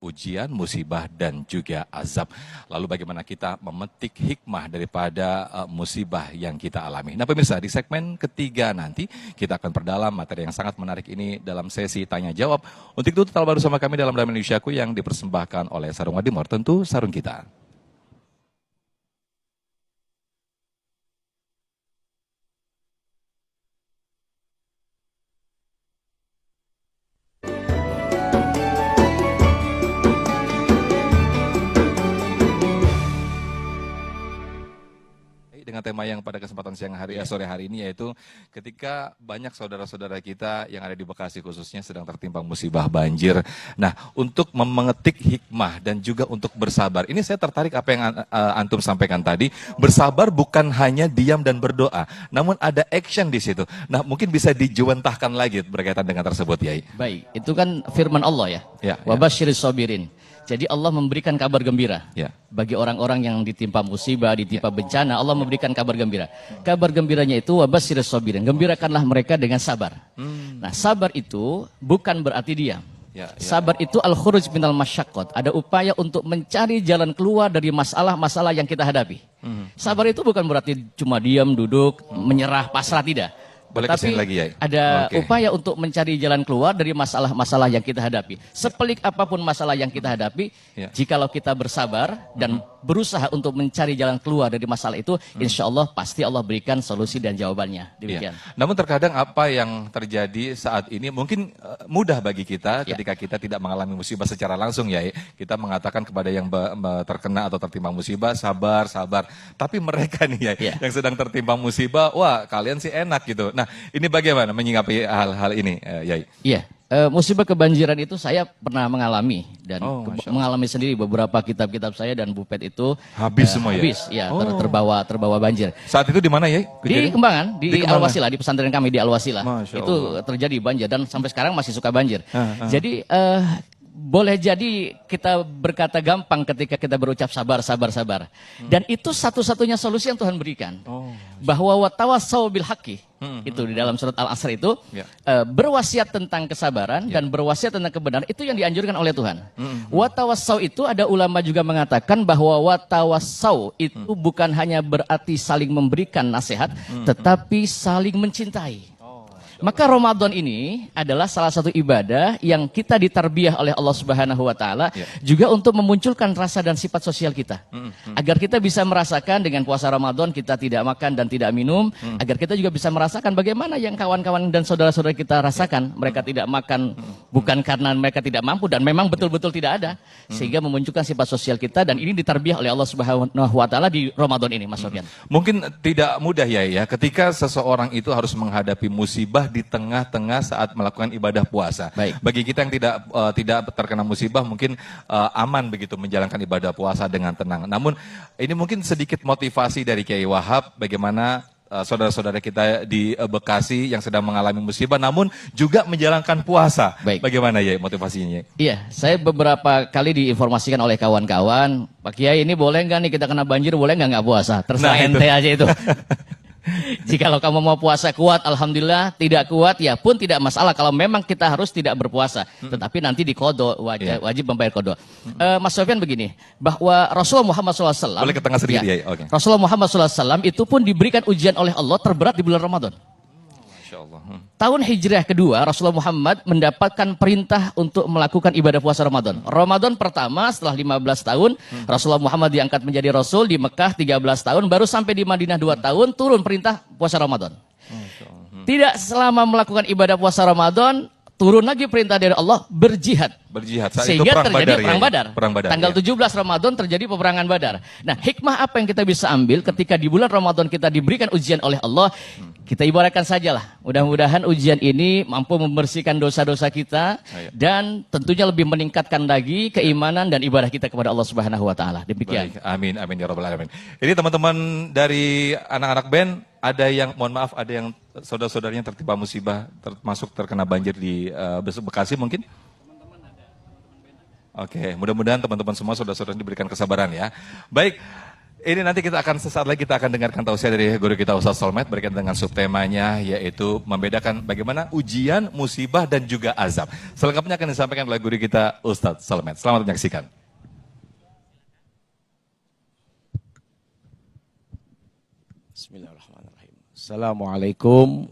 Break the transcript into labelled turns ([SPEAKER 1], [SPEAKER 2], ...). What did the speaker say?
[SPEAKER 1] ujian, musibah, dan juga azab. Lalu bagaimana kita memetik hikmah daripada musibah yang kita alami. Nah pemirsa, di segmen ketiga nanti kita akan perdalam materi yang sangat menarik ini dalam sesi tanya jawab. Untuk itu tetap bersama kami dalam Damai Indonesiaku yang dipersembahkan oleh Sarung Wadimor, tentu sarung kita. Dengan tema yang pada kesempatan sore hari ini, yaitu ketika banyak saudara-saudara kita yang ada di Bekasi khususnya sedang tertimpa musibah banjir. Nah, untuk mengetik hikmah dan juga untuk bersabar. Ini saya tertarik apa yang antum sampaikan tadi. Bersabar bukan hanya diam dan berdoa, namun ada action di situ. Nah, mungkin bisa dijuwentahkan lagi berkaitan dengan tersebut, Yai.
[SPEAKER 2] Baik, itu kan firman Allah ya. Wa basyiris sabirin. Jadi Allah memberikan kabar gembira bagi orang-orang yang ditimpa musibah, ditimpa bencana. Allah memberikan kabar gembira. Kabar gembiranya itu wabasyiris sabirin. Gembirakanlah mereka dengan sabar. Nah, sabar itu bukan berarti diam. Sabar itu al-khuruj minal masyaqqat. Ada upaya untuk mencari jalan keluar dari masalah-masalah yang kita hadapi. Sabar itu bukan berarti cuma diam, duduk, menyerah, pasrah, tidak. Tapi lagi, ya? Ada upaya untuk mencari jalan keluar dari masalah-masalah yang kita hadapi. Sepelik apapun masalah yang kita hadapi, jikalau kita bersabar dan berusaha untuk mencari jalan keluar dari masalah itu, insya Allah pasti Allah berikan solusi dan jawabannya. Demikian.
[SPEAKER 1] Namun terkadang apa yang terjadi saat ini mungkin mudah bagi kita ketika kita tidak mengalami musibah secara langsung, ya. Kita mengatakan kepada yang terkena atau tertimpa musibah, sabar, sabar. Tapi mereka nih, yang sedang tertimpa musibah, wah kalian sih enak gitu. Nah, ini bagaimana menyikapi hal-hal ini, Yai?
[SPEAKER 2] Iya, musibah kebanjiran itu saya pernah mengalami dan mengalami sendiri. Beberapa kitab-kitab saya dan Bupet itu
[SPEAKER 1] habis semua,
[SPEAKER 2] ya terbawa banjir.
[SPEAKER 1] Saat itu di mana, Yai?
[SPEAKER 2] Di Kembangan, di Al-Wasilah, di pesantren kami di Al-Wasilah. Itu terjadi banjir dan sampai sekarang masih suka banjir. Jadi boleh jadi kita berkata gampang ketika kita berucap sabar, sabar, sabar. Dan itu satu-satunya solusi yang Tuhan berikan. Bahwa watawassaw bil haqqi. Itu di dalam surat Al-Asr itu berwasiat tentang kesabaran dan berwasiat tentang kebenaran, itu yang dianjurkan oleh Tuhan. Watawassaw itu ada ulama juga mengatakan bahwa watawassaw itu bukan hanya berarti saling memberikan nasihat, tetapi saling mencintai. Maka Ramadan ini adalah salah satu ibadah yang kita ditarbiyah oleh Allah Subhanahu wa taala juga untuk memunculkan rasa dan sifat sosial kita. Agar kita bisa merasakan dengan puasa Ramadan kita tidak makan dan tidak minum, agar kita juga bisa merasakan bagaimana yang kawan-kawan dan saudara-saudara kita rasakan. Mereka tidak makan bukan karena mereka tidak mampu dan memang betul-betul tidak ada, sehingga memunculkan sifat sosial kita, dan ini ditarbiyah oleh Allah Subhanahu wa taala di Ramadan ini, Mas Sofyan.
[SPEAKER 1] Mungkin tidak mudah ya ketika seseorang itu harus menghadapi musibah di tengah-tengah saat melakukan ibadah puasa. Bagi kita yang tidak terkena musibah mungkin aman begitu menjalankan ibadah puasa dengan tenang. Namun ini mungkin sedikit motivasi dari Kiai Wahab bagaimana saudara-saudara kita di Bekasi yang sedang mengalami musibah namun juga menjalankan puasa. Bagaimana ya motivasinya?
[SPEAKER 2] Iya, saya beberapa kali diinformasikan oleh kawan-kawan, Pak Kiai ini boleh nggak nih kita kena banjir, boleh nggak puasa? Terserah ente aja itu. Jikalau kamu mau puasa kuat, alhamdulillah. Tidak kuat, ya pun tidak masalah. Kalau memang kita harus tidak berpuasa, tetapi nanti diqodho, wajib membayar qodho. Mas Sofyan begini, bahwa Rasulullah Muhammad SAW,
[SPEAKER 1] boleh ke tengah sedikit,
[SPEAKER 2] Rasulullah Muhammad SAW itu pun diberikan ujian oleh Allah terberat di bulan Ramadan. Tahun Hijriah kedua, Rasulullah Muhammad mendapatkan perintah untuk melakukan ibadah puasa Ramadan. Ramadan pertama setelah 15 tahun, Rasulullah Muhammad diangkat menjadi Rasul di Mekah 13 tahun, baru sampai di Madinah 2 tahun, turun perintah puasa Ramadan. Tidak selama melakukan ibadah puasa Ramadan, turun lagi perintah dari Allah, berjihad.
[SPEAKER 1] Saat
[SPEAKER 2] sehingga
[SPEAKER 1] itu
[SPEAKER 2] terjadi perang Badar. Tanggal 17
[SPEAKER 1] 17
[SPEAKER 2] Ramadan terjadi peperangan Badar. Nah, hikmah apa yang kita bisa ambil ketika di bulan Ramadan kita diberikan ujian oleh Allah? Kita ibaratkan sajalah. Mudah-mudahan ujian ini mampu membersihkan dosa-dosa kita dan tentunya lebih meningkatkan lagi keimanan dan ibadah kita kepada Allah Subhanahu wa taala. Demikian.
[SPEAKER 1] Amin amin ya rabbal alamin. Ini teman-teman dari anak-anak band, ada yang mohon maaf, ada yang saudara-saudaranya tertimpa musibah termasuk terkena banjir di Bekasi mungkin? Oke, mudah-mudahan teman-teman semua saudara-saudara diberikan kesabaran ya. Baik, Ini nanti kita akan sesaat lagi kita akan dengarkan tausiah dari guru kita Ustaz Solmed berkaitan dengan subtemanya yaitu membedakan bagaimana ujian, musibah dan juga azab. Selengkapnya akan disampaikan oleh guru kita Ustaz Solmed. Selamat menyaksikan.
[SPEAKER 3] Bismillahirrahmanirrahim. Assalamualaikum